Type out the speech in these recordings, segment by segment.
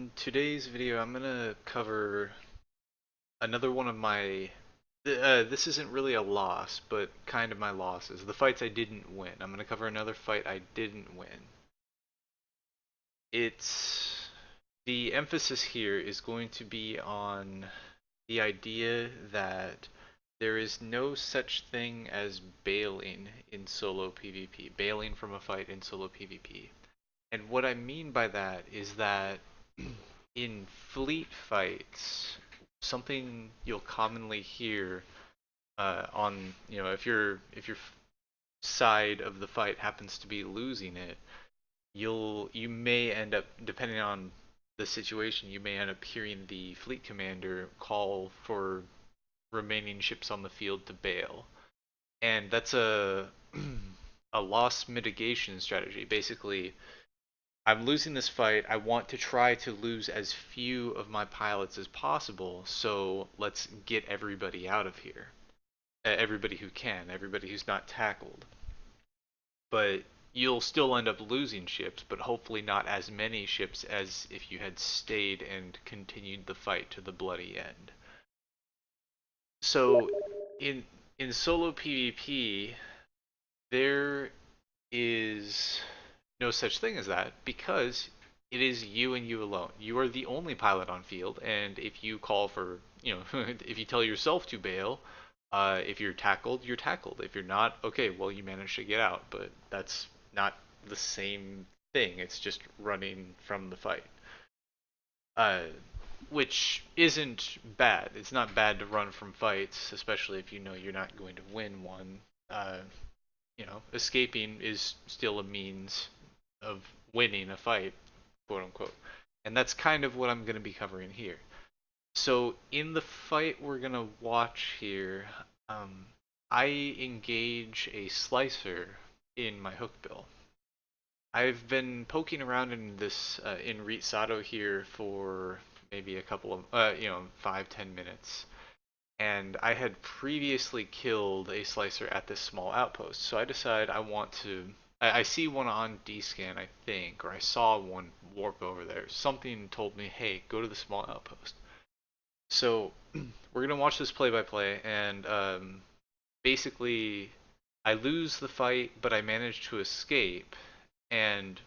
In today's video, I'm gonna cover another one of my. This isn't really a loss, but kind of my losses. The fights I didn't win. I'm gonna cover another fight I didn't win. It's the emphasis here is going to be on the idea that there is no such thing as bailing in solo PvP, bailing from a fight in solo PvP. And what I mean by that is that in fleet fights, something you'll commonly hear on, if your side of the fight happens to be losing it, you may end up, depending on the situation, you may end up hearing the fleet commander call for remaining ships on the field to bail, and that's a a loss mitigation strategy. Basically, I'm losing this fight. I want to try to lose as few of my pilots as possible, so let's get everybody out of here. Everybody who can, everybody who's not tackled. But you'll still end up losing ships, but hopefully not as many ships as if you had stayed and continued the fight to the bloody end. So in in solo PvP, there is no such thing as that because it is you and you alone. You are the only pilot on field, and if you call for, if you tell yourself to bail, if you're tackled, you're tackled. If you're not, okay, well, you managed to get out, but that's not the same thing. It's just running from the fight. Uh, which isn't bad. It's not bad to run from fights, especially if you know you're not going to win one. Uh, escaping is still a means of winning a fight, quote unquote. And that's kind of what I'm going to be covering here. So, in the fight we're going to watch here, um, I engage a slicer in my hookbill. I've been poking around in this in Reet Sato here for maybe a couple of 5-10 minutes, and I had previously killed a slicer at this small outpost. So I decide I want to. I see one on D-scan, I think, or I saw one warp over there. Something told me, hey, go to the small outpost. So we're gonna watch this play by play, and basically, I lose the fight, but I manage to escape. And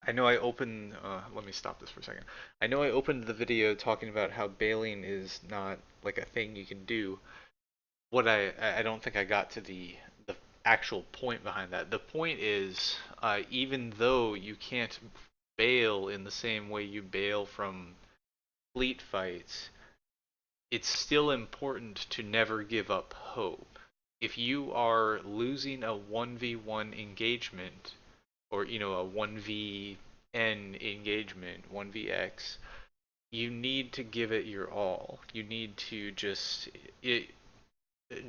I know I opened. Let me stop this for a second. I know I opened the video talking about how bailing is not like a thing you can do. I don't think I got to the actual point behind that. The point is, even though you can't bail in the same way you bail from fleet fights, it's still important to never give up hope. If you are losing a 1v1 engagement, or a 1vn engagement, 1vx, you need to give it your all. You need to just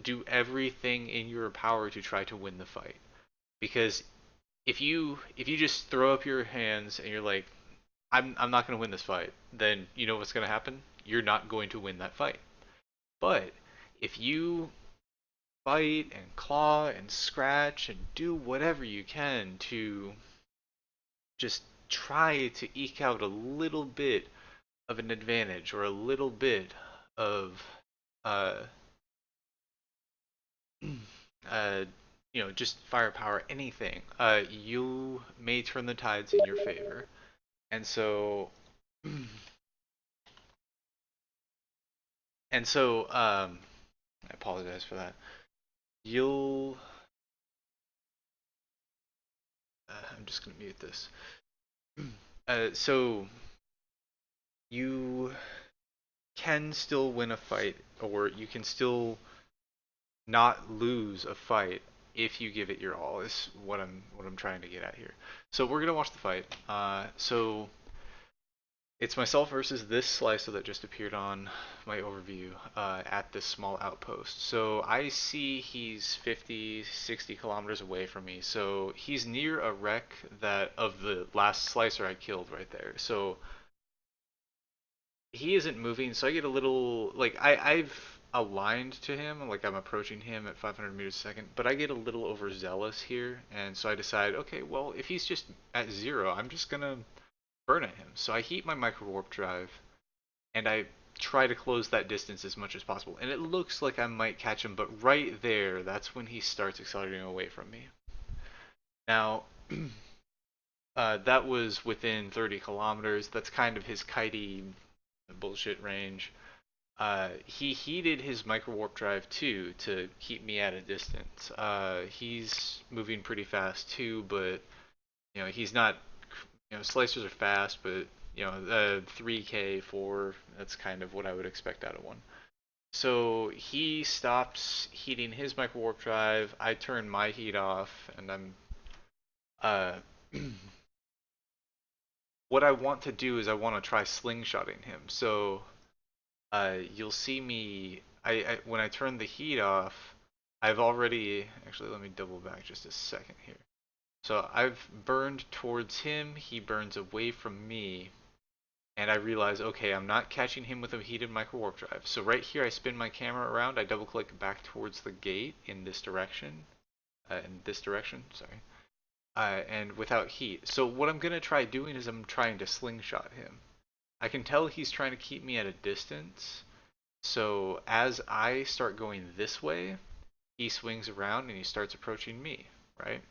do everything in your power to try to win the fight. Because if you just throw up your hands and you're like, I'm not going to win this fight, then you know what's going to happen? You're not going to win that fight. But if you fight and claw and scratch and do whatever you can to just try to eke out a little bit of an advantage or a little bit of uh uh just firepower, anything, you may turn the tides in your favor. And so I apologize for that. You'll I'm just gonna mute this. So you can still win a fight, or you can still not lose a fight if you give it your all. Is what I'm trying to get at here. So we're gonna watch the fight. So it's myself versus this slicer that just appeared on my overview at this small outpost. So I see he's 50, 60 kilometers away from me. So he's near a wreck that of the last slicer I killed right there. So he isn't moving, so I get a little like I've aligned to him, like I'm approaching him at 500 meters a second, but I get a little overzealous here, and so I decide, okay, well, if he's just at zero, I'm just gonna burn at him. So I heat my micro warp drive and I try to close that distance as much as possible. And it looks like I might catch him, but right there, that's when he starts accelerating away from me. Now, that was within 30 kilometers. That's kind of his kitey bullshit range. He heated his micro warp drive too to keep me at a distance. He's moving pretty fast too, but he's not. Slicers are fast, but 3K 4. That's kind of what I would expect out of one. So he stops heating his micro warp drive. I turn my heat off, and I'm uh, what I want to do is I want to try slingshotting him. So you'll see me. When I turn the heat off, I've already actually let me double back just a second here. So I've burned towards him. He burns away from me, and I realize, okay, I'm not catching him with a heated micro warp drive. So right here, I spin my camera around. I double click back towards the gate in this direction. Sorry. And without heat. So what I'm gonna try doing is I'm trying to slingshot him. I can tell he's trying to keep me at a distance. So as I start going this way, he swings around and he starts approaching me, right?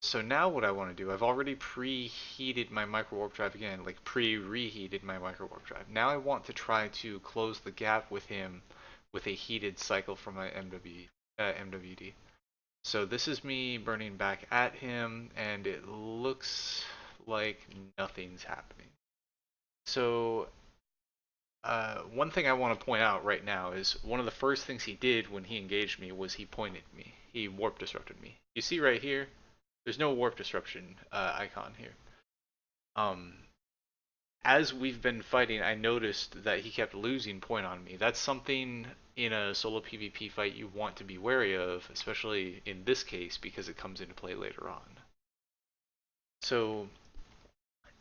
So now what I want to do, I've already preheated my micro warp drive again, like pre-reheated my micro warp drive. Now I want to try to close the gap with him with a heated cycle from my MWD. So this is me burning back at him, and it looks like nothing's happening. So one thing I want to point out right now is one of the first things he did when he engaged me was he pointed me. He warp disrupted me. You see right here, there's no warp disruption icon here. Um, as we've been fighting, I noticed that he kept losing point on me. That's something in a solo PvP fight you want to be wary of, especially in this case because it comes into play later on. So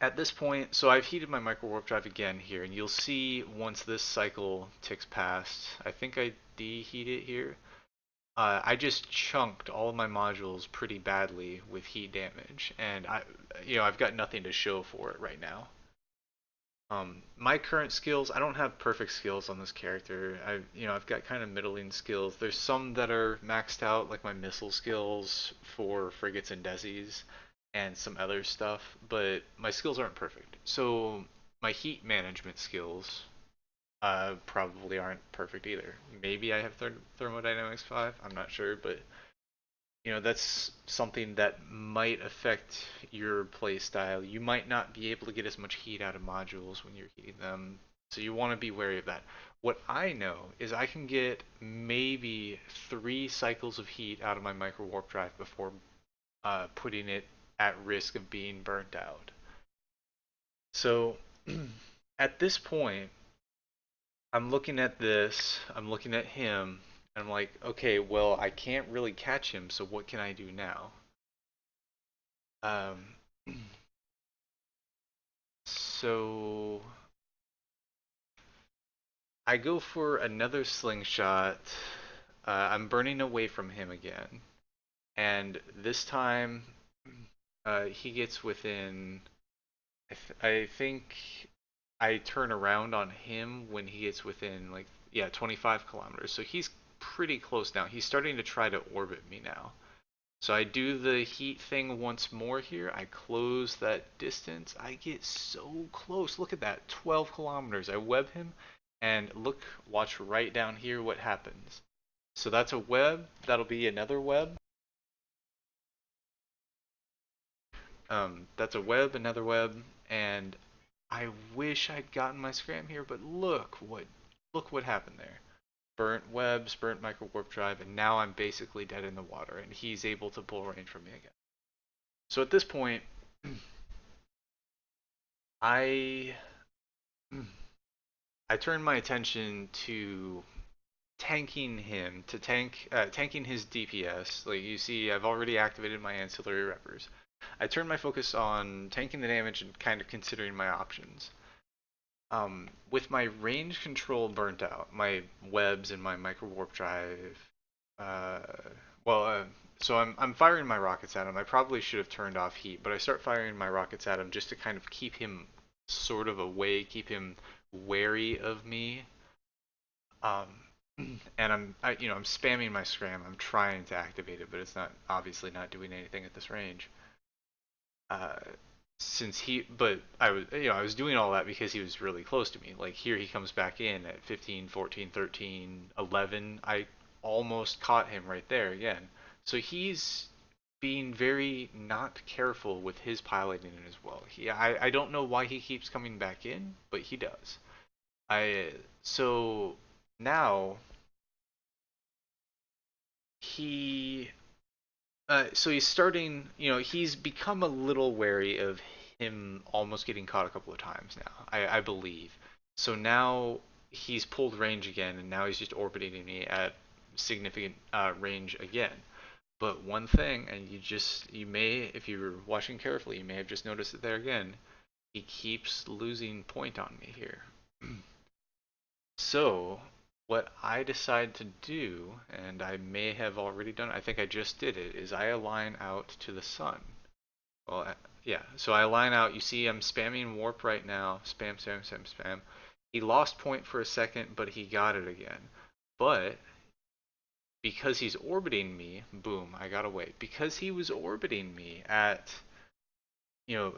at this point, so I've heated my micro warp drive again here, and you'll see once this cycle ticks past, I think I deheat it here. I just chunked all of my modules pretty badly with heat damage, and I've got nothing to show for it right now. My current skills, I don't have perfect skills on this character. I've got kind of middling skills. There's some that are maxed out, like my missile skills for frigates and desis, and some other stuff, but my skills aren't perfect. So my heat management skills probably aren't perfect either. Maybe I have thermodynamics 5. I'm not sure, but that's something that might affect your play style. You might not be able to get as much heat out of modules when you're heating them, so you want to be wary of that. What I know is I can get maybe 3 cycles of heat out of my micro warp drive before putting it at risk of being burnt out. So at this point, I'm looking at this, I'm looking at him, and I'm like, okay, well, I can't really catch him, so what can I do now? Um, so I go for another slingshot. I'm burning away from him again, and this time he gets within. I think I turn around on him when he gets within 25 kilometers. So he's pretty close now. He's starting to try to orbit me now. So I do the heat thing once more here. I close that distance. I get so close. Look at that, 12 kilometers. I web him, and watch right down here what happens. So that's a web. That'll be another web. That's a web, another web, and I wish I'd gotten my scram here, but look what happened there. Burnt webs, burnt micro warp drive, and now I'm basically dead in the water, and he's able to pull range from me again. So at this point, I I turn my attention to tanking his DPS. Like you see, I've already activated my ancillary reppers. I turn my focus on tanking the damage and kind of considering my options. With my range control burnt out, my webs and my micro warp drive, uh, well, So I'm firing my rockets at him. I probably should have turned off heat, but I start firing my rockets at him just to kind of keep him sort of away, keep him wary of me. Um, and I'm spamming my scram. I'm trying to activate it, but it's not obviously not doing anything at this range. Uh, but I was doing all that because he was really close to me. Like here he comes back in at 15, 14, 13, 11. I almost caught him right there again. So he's being very not careful with his piloting as well. I don't know why he keeps coming back in, but he does. I so now he so he's starting, he's become a little wary of him almost getting caught a couple of times now, I believe. So now he's pulled range again, and now he's just orbiting me at significant range again. But one thing, and you may, if you were watching carefully, you may have just noticed it there again, he keeps losing point on me here. So, what I decide to do, and I may have already done it, I think I just did it, is I align out to the sun. Well, yeah, so I align out. You see, I'm spamming warp right now. Spam, spam, spam, spam. He lost point for a second, but he got it again. But because he's orbiting me, boom, I got away. Because he was orbiting me at,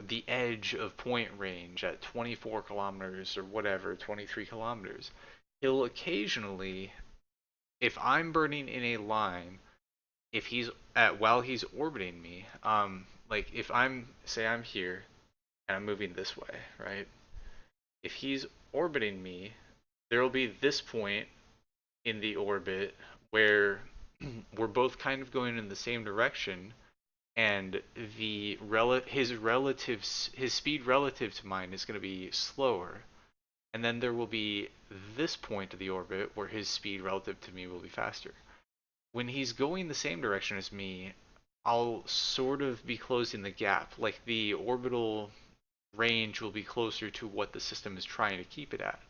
the edge of point range at 24 kilometers or whatever, 23 kilometers, he'll occasionally, if I'm burning in a line, if he's at while he's orbiting me, like if I'm here and I'm moving this way, right? If he's orbiting me, there will be this point in the orbit where we're both kind of going in the same direction, and his speed relative to mine is going to be slower, and then there will be this point of the orbit where his speed relative to me will be faster. When he's going the same direction as me, I'll sort of be closing the gap. Like the orbital range will be closer to what the system is trying to keep it at.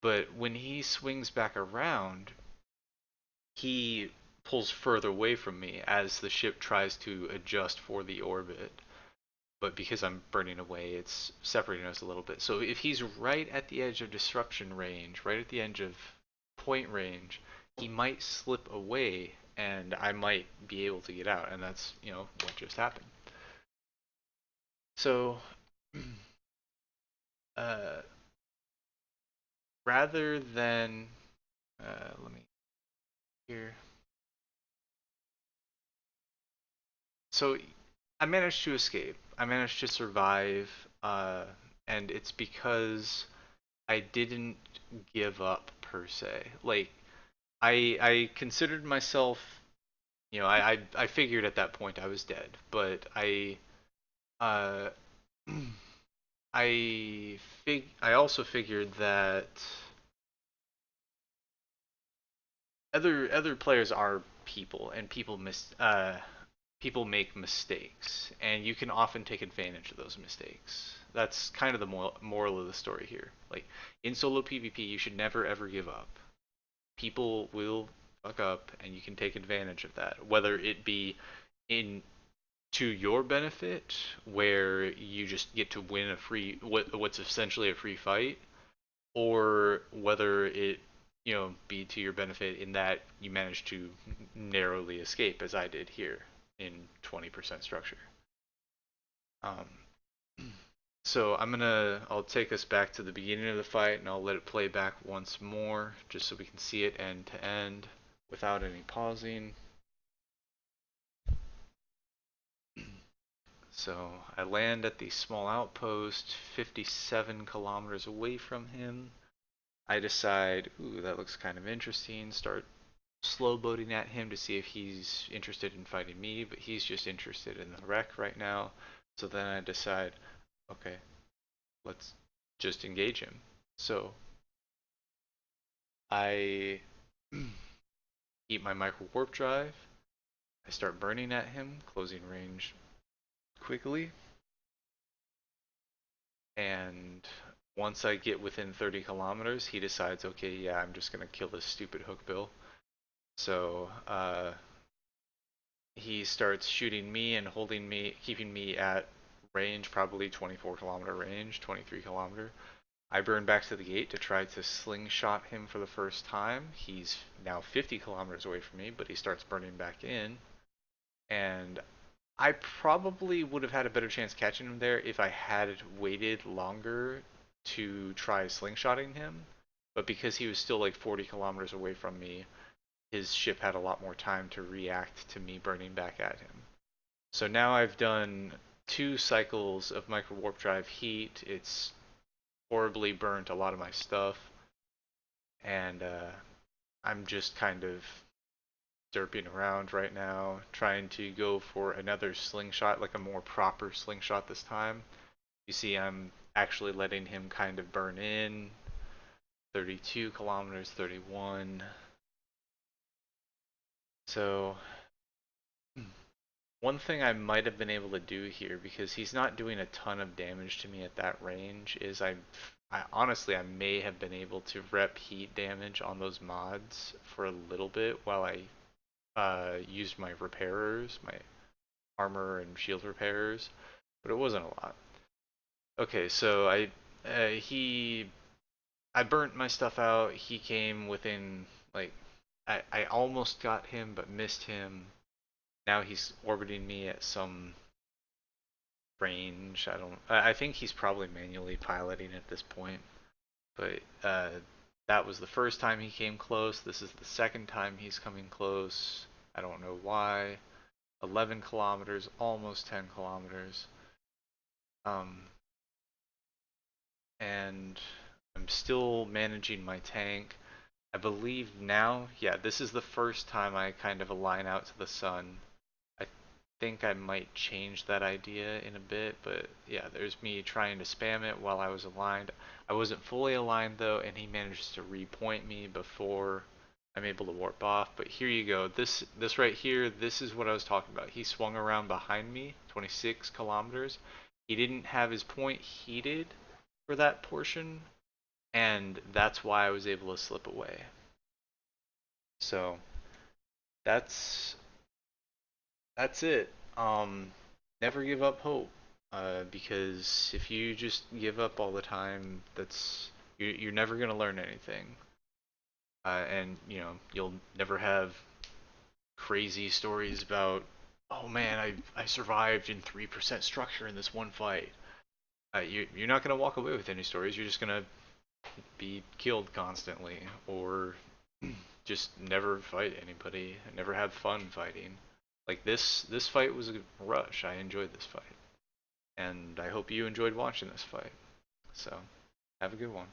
But when he swings back around, he pulls further away from me as the ship tries to adjust for the orbit. But because I'm burning away, it's separating us a little bit. So if he's right at the edge of disruption range, right at the edge of point range, he might slip away and I might be able to get out. And that's, what just happened. So, uh, rather than, let me here. So I managed to escape. I managed to survive, and it's because I didn't give up per se. Like I considered myself, I figured at that point I was dead, but uh, I also figured that other players are people, and people make mistakes, and you can often take advantage of those mistakes. That's kind of the moral of the story here. Like in solo PvP, you should never ever give up. People will fuck up, and you can take advantage of that, whether it be in to your benefit, where you just get to win what's essentially a free fight, or whether it be to your benefit in that you manage to narrowly escape, as I did here in 20% structure. Um, so I'll take us back to the beginning of the fight, and I'll let it play back once more just so we can see it end to end without any pausing. So I land at the small outpost 57 kilometers away from him. I decide, ooh, that looks kind of interesting. Start slow boating at him to see if he's interested in fighting me, but he's just interested in the wreck right now. So then I decide, okay, let's just engage him. So I eat my micro warp drive. I start burning at him, closing range quickly. And once I get within 30 kilometers, he decides, okay, yeah, I'm just going to kill this stupid Hookbill. So he starts shooting me and holding me, keeping me at range, probably 24-kilometer range, 23 kilometer. I burn back to the gate to try to slingshot him for the first time. He's now 50 kilometers away from me, but he starts burning back in. And I probably would have had a better chance catching him there if I had waited longer to try slingshotting him. But because he was still like 40 kilometers away from me, his ship had a lot more time to react to me burning back at him. So now I've done 2 cycles of micro warp drive heat. It's horribly burnt a lot of my stuff, and I'm just kind of derping around right now, trying to go for another slingshot, like a more proper slingshot this time. You see, I'm actually letting him kind of burn in. 32 kilometers, 31. So, one thing I might have been able to do here, because he's not doing a ton of damage to me at that range, is I honestly, I may have been able to rep heat damage on those mods for a little bit while I used my repairers, my armor and shield repairers, but it wasn't a lot. Okay, so he I burnt my stuff out. He came within like I almost got him but missed him. Now he's orbiting me at some range. I think he's probably manually piloting at this point. But that was the first time he came close. This is the second time he's coming close. I don't know why. 11 kilometers, almost 10 kilometers. Um, and I'm still managing my tank. I believe now, yeah, this is the first time I kind of align out to the sun. I think I might change that idea in a bit, but yeah, there's me trying to spam it while I was aligned. I wasn't fully aligned though, and he managed to repoint me before I'm able to warp off. But here you go. This right here, this is what I was talking about. He swung around behind me, 26 kilometers. He didn't have his point heated for that portion, and that's why I was able to slip away. So that's that's it. Never give up hope. Because if you just give up all the time, you're never gonna learn anything. And you'll never have crazy stories about, oh man, I survived in 3% structure in this one fight. You're not gonna walk away with any stories. You're just gonna be killed constantly, or just never fight anybody, and never have fun fighting. Like this fight was a rush. I enjoyed this fight, and I hope you enjoyed watching this fight. So, have a good one.